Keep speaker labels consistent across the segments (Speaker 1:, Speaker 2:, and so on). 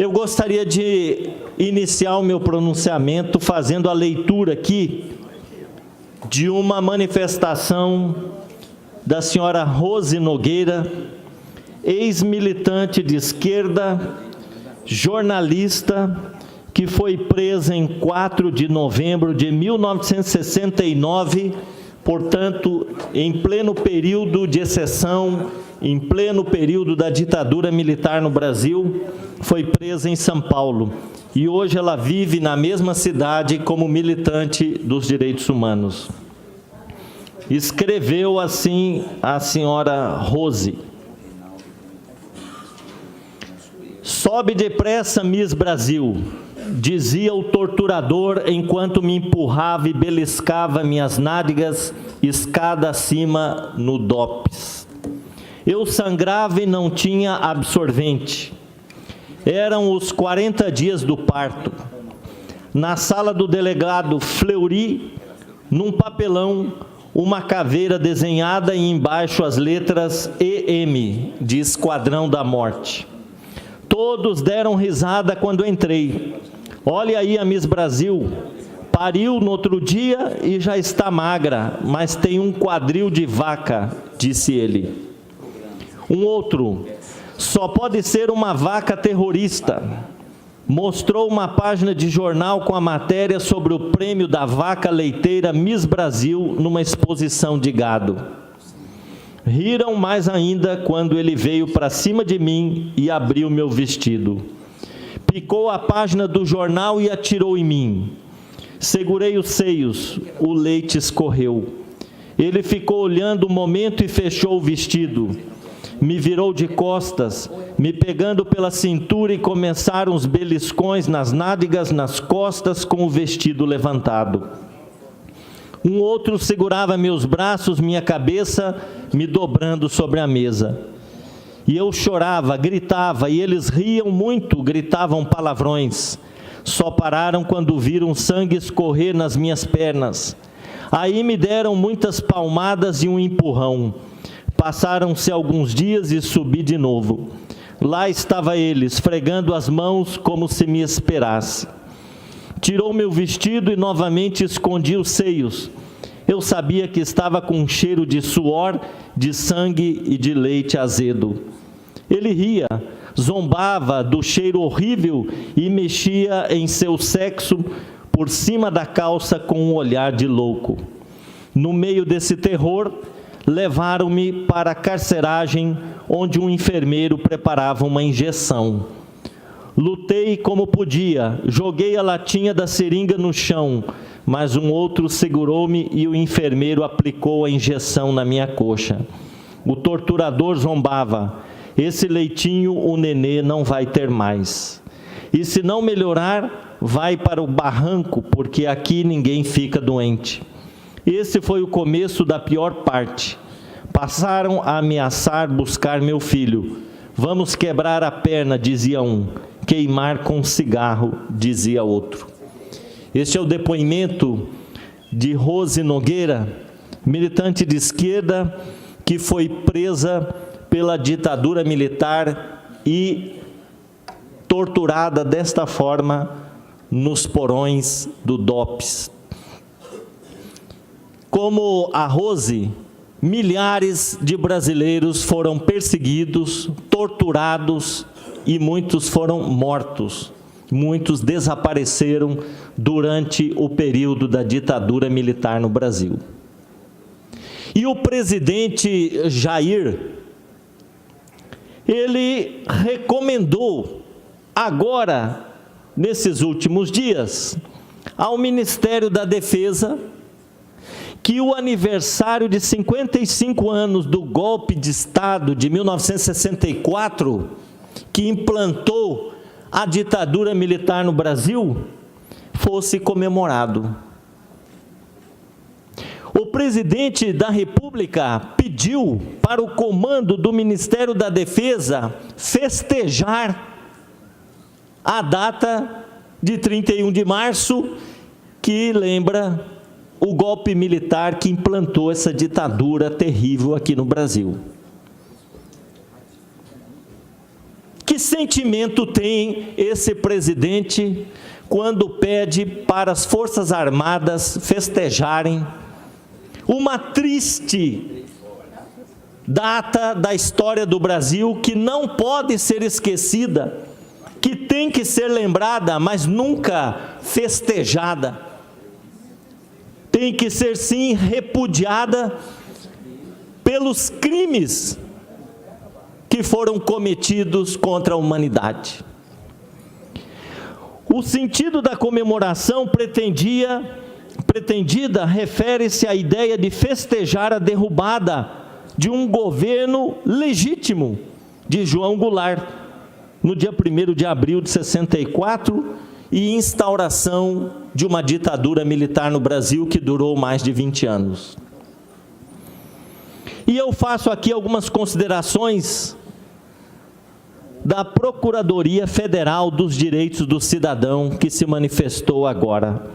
Speaker 1: Eu gostaria de iniciar o meu pronunciamento fazendo a leitura aqui de uma manifestação da senhora Rose Nogueira, ex-militante de esquerda, jornalista, que foi presa em 4 de novembro de 1969, portanto, em pleno período de exceção, em pleno período da ditadura militar no Brasil, foi presa em São Paulo. E hoje ela vive na mesma cidade como militante dos direitos humanos. Escreveu assim a senhora Rose: sobe depressa, Miss Brasil, dizia o torturador enquanto me empurrava e beliscava minhas nádegas, escada acima no DOPS. Eu sangrava e não tinha absorvente. Eram os 40 dias do parto. Na sala do delegado Fleury, num papelão, uma caveira desenhada e embaixo as letras EM, de Esquadrão da Morte. Todos deram risada quando entrei. Olha aí a Miss Brasil, pariu no outro dia e já está magra, mas tem um quadril de vaca, disse ele. Um outro, só pode ser uma vaca terrorista. Mostrou uma página de jornal com a matéria sobre o prêmio da vaca leiteira Miss Brasil numa exposição de gado. Riram mais ainda quando ele veio para cima de mim e abriu meu vestido. Picou a página do jornal e atirou em mim. Segurei os seios, o leite escorreu. Ele ficou olhando um momento e fechou o vestido. Me virou de costas, me pegando pela cintura, e começaram os beliscões nas nádegas, nas costas, com o vestido levantado. Um outro segurava meus braços, minha cabeça, me dobrando sobre a mesa. E eu chorava, gritava, e eles riam muito, gritavam palavrões. Só pararam quando viram sangue escorrer nas minhas pernas. Aí me deram muitas palmadas e um empurrão. Passaram-se alguns dias e subi de novo. Lá estava ele, esfregando as mãos como se me esperasse. Tirou meu vestido e novamente escondi os seios. Eu sabia que estava com um cheiro de suor, de sangue e de leite azedo. Ele ria, zombava do cheiro horrível e mexia em seu sexo por cima da calça com um olhar de louco. No meio desse terror, levaram-me para a carceragem, onde um enfermeiro preparava uma injeção. Lutei como podia, joguei a latinha da seringa no chão, mas um outro segurou-me e o enfermeiro aplicou a injeção na minha coxa. O torturador zombava: esse leitinho o nenê não vai ter mais. E se não melhorar, vai para o barranco, porque aqui ninguém fica doente. Esse foi o começo da pior parte. Passaram a ameaçar buscar meu filho. Vamos quebrar a perna, dizia um. Queimar com cigarro, dizia outro. Este é o depoimento de Rose Nogueira, militante de esquerda, que foi presa pela ditadura militar e torturada desta forma nos porões do DOPS. Como a Rose, milhares de brasileiros foram perseguidos, torturados e muitos foram mortos. Muitos desapareceram durante o período da ditadura militar no Brasil. E o presidente Jair, ele recomendou agora, nesses últimos dias, ao Ministério da Defesa, que o aniversário de 55 anos do golpe de Estado de 1964, que implantou a ditadura militar no Brasil, fosse comemorado. O presidente da República pediu para o comando do Ministério da Defesa festejar a data de 31 de março, que lembra o golpe militar que implantou essa ditadura terrível aqui no Brasil. Que sentimento tem esse presidente quando pede para as Forças Armadas festejarem uma triste data da história do Brasil que não pode ser esquecida, que tem que ser lembrada, mas nunca festejada? Tem que ser, sim, repudiada pelos crimes que foram cometidos contra a humanidade. O sentido da comemoração pretendida refere-se à ideia de festejar a derrubada de um governo legítimo de João Goulart, no dia 1º de abril de 64, e instauração de uma ditadura militar no Brasil que durou mais de 20 anos. E eu faço aqui algumas considerações da Procuradoria Federal dos Direitos do Cidadão, que se manifestou agora.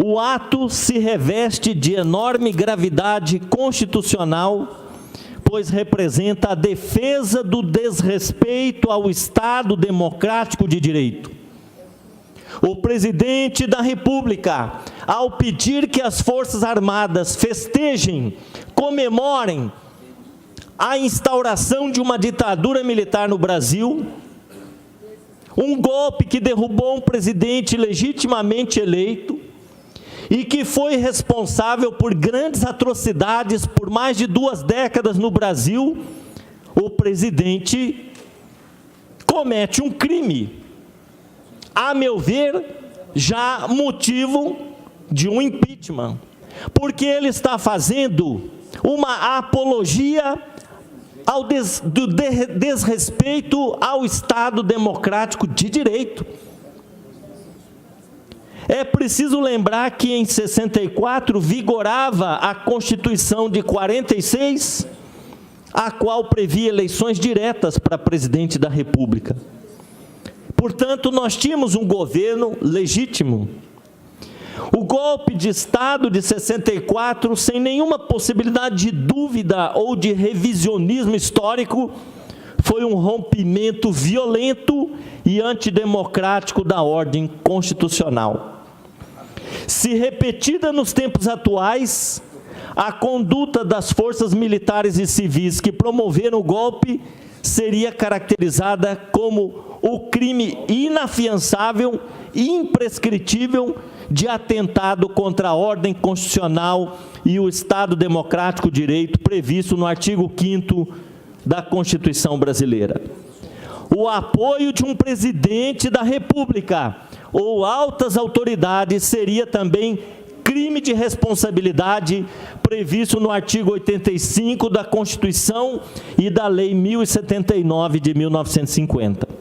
Speaker 1: O ato se reveste de enorme gravidade constitucional, pois representa a defesa do desrespeito ao Estado democrático de direito. O presidente da República, ao pedir que as Forças Armadas festejem, comemorem a instauração de uma ditadura militar no Brasil, um golpe que derrubou um presidente legitimamente eleito e que foi responsável por grandes atrocidades por mais de 2 décadas no Brasil, o presidente comete um crime, a meu ver, já motivo de um impeachment, porque ele está fazendo uma apologia do desrespeito ao Estado democrático de direito. É preciso lembrar que em 64 vigorava a Constituição de 46, a qual previa eleições diretas para presidente da República. Portanto, nós tínhamos um governo legítimo. O golpe de Estado de 64, sem nenhuma possibilidade de dúvida ou de revisionismo histórico, foi um rompimento violento e antidemocrático da ordem constitucional. Se repetida nos tempos atuais, a conduta das forças militares e civis que promoveram o golpe seria caracterizada como o crime inafiançável e imprescritível de atentado contra a ordem constitucional e o Estado democrático de direito previsto no artigo 5º da Constituição brasileira. O apoio de um presidente da República ou altas autoridades seria também crime de responsabilidade previsto no artigo 85 da Constituição e da Lei 1079 de 1950.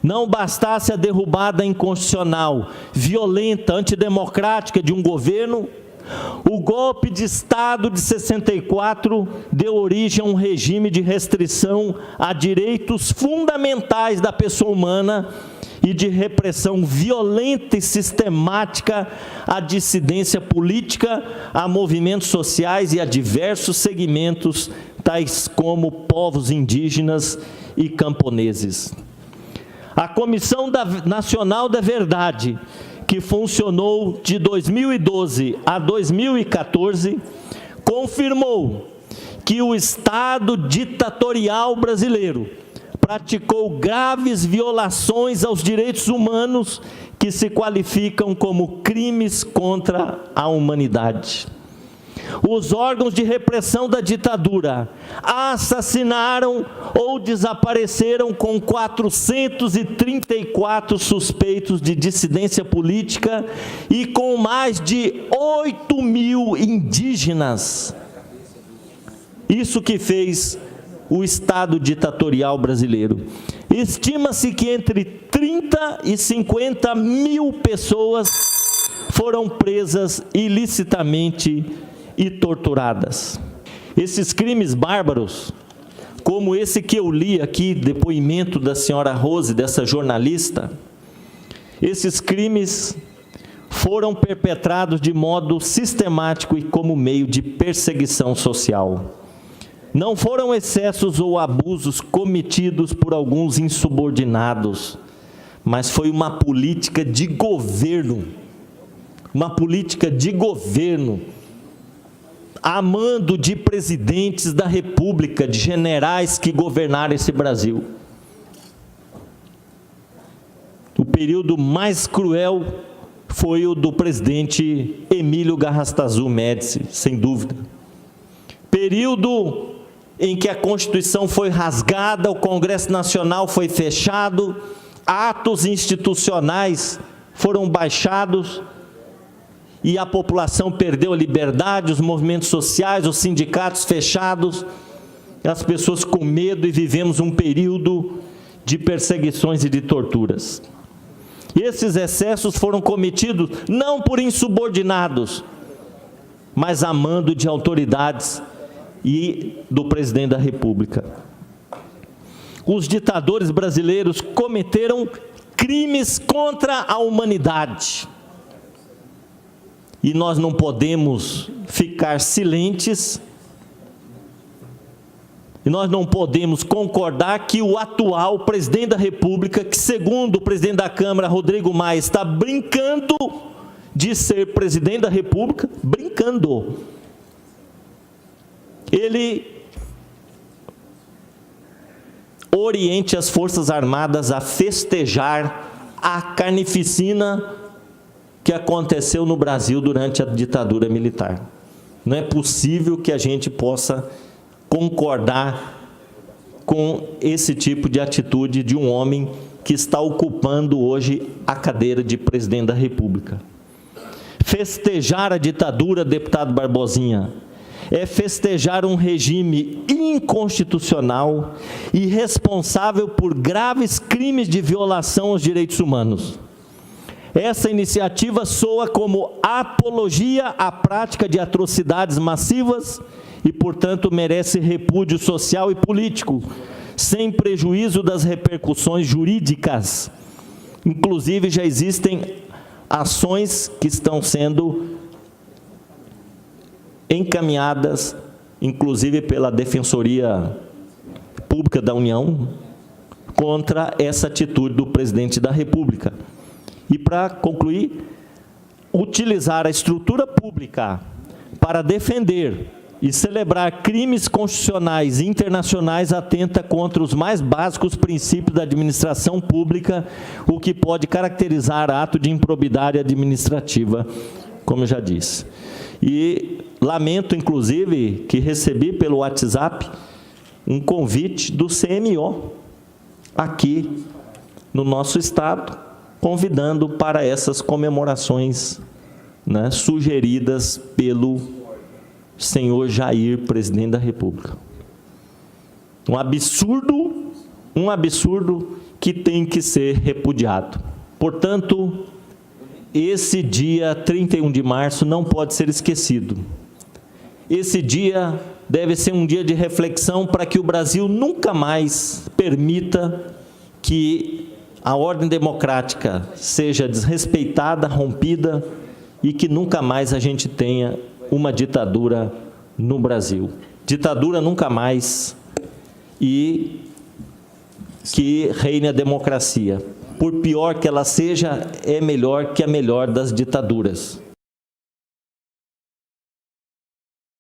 Speaker 1: Não bastasse a derrubada inconstitucional, violenta, antidemocrática de um governo, o golpe de Estado de 64 deu origem a um regime de restrição a direitos fundamentais da pessoa humana e de repressão violenta e sistemática à dissidência política, a movimentos sociais e a diversos segmentos, tais como povos indígenas e camponeses. A Comissão Nacional da Verdade, que funcionou de 2012 a 2014, confirmou que o Estado ditatorial brasileiro praticou graves violações aos direitos humanos que se qualificam como crimes contra a humanidade. Os órgãos de repressão da ditadura assassinaram ou desapareceram com 434 suspeitos de dissidência política e com mais de 8.000 indígenas. Isso que fez o Estado ditatorial brasileiro. Estima-se que entre 30 e 50 mil pessoas foram presas ilicitamente e torturadas. Esses crimes bárbaros, como esse que eu li aqui, depoimento da senhora Rose, dessa jornalista, esses crimes foram perpetrados de modo sistemático e como meio de perseguição social. Não foram excessos ou abusos cometidos por alguns insubordinados, mas foi uma política de governo, a mando de presidentes da República, de generais que governaram esse Brasil. O período mais cruel foi o do presidente Emílio Garrastazu Médici, sem dúvida. Período em que a Constituição foi rasgada, o Congresso Nacional foi fechado, atos institucionais foram baixados e a população perdeu a liberdade, os movimentos sociais, os sindicatos fechados, as pessoas com medo, e vivemos um período de perseguições e de torturas. E esses excessos foram cometidos não por insubordinados, mas a mando de autoridades e do presidente da República. Os ditadores brasileiros cometeram crimes contra a humanidade. E nós não podemos ficar silentes, e nós não podemos concordar que o atual presidente da República, que segundo o presidente da Câmara, Rodrigo Maia, está brincando de ser presidente da República, brincando. Ele oriente as Forças Armadas a festejar a carnificina que aconteceu no Brasil durante a ditadura militar. Não é possível que a gente possa concordar com esse tipo de atitude de um homem que está ocupando hoje a cadeira de presidente da República. Festejar a ditadura, deputado Barbosinha, é festejar um regime inconstitucional e responsável por graves crimes de violação aos direitos humanos. Essa iniciativa soa como apologia à prática de atrocidades massivas e, portanto, merece repúdio social e político, sem prejuízo das repercussões jurídicas. Inclusive, já existem ações que estão sendo encaminhadas, inclusive pela Defensoria Pública da União, contra essa atitude do presidente da República. E, para concluir, utilizar a estrutura pública para defender e celebrar crimes constitucionais e internacionais atenta contra os mais básicos princípios da administração pública, o que pode caracterizar ato de improbidade administrativa, como eu já disse. E lamento, inclusive, que recebi pelo WhatsApp um convite do CMO aqui no nosso estado, convidando para essas comemorações, né, sugeridas pelo senhor Jair, presidente da República. Um absurdo que tem que ser repudiado. Portanto, esse dia 31 de março não pode ser esquecido. Esse dia deve ser um dia de reflexão para que o Brasil nunca mais permita que a ordem democrática seja desrespeitada, rompida, e que nunca mais a gente tenha uma ditadura no Brasil. Ditadura nunca mais, e que reine a democracia. Por pior que ela seja, é melhor que a melhor das ditaduras.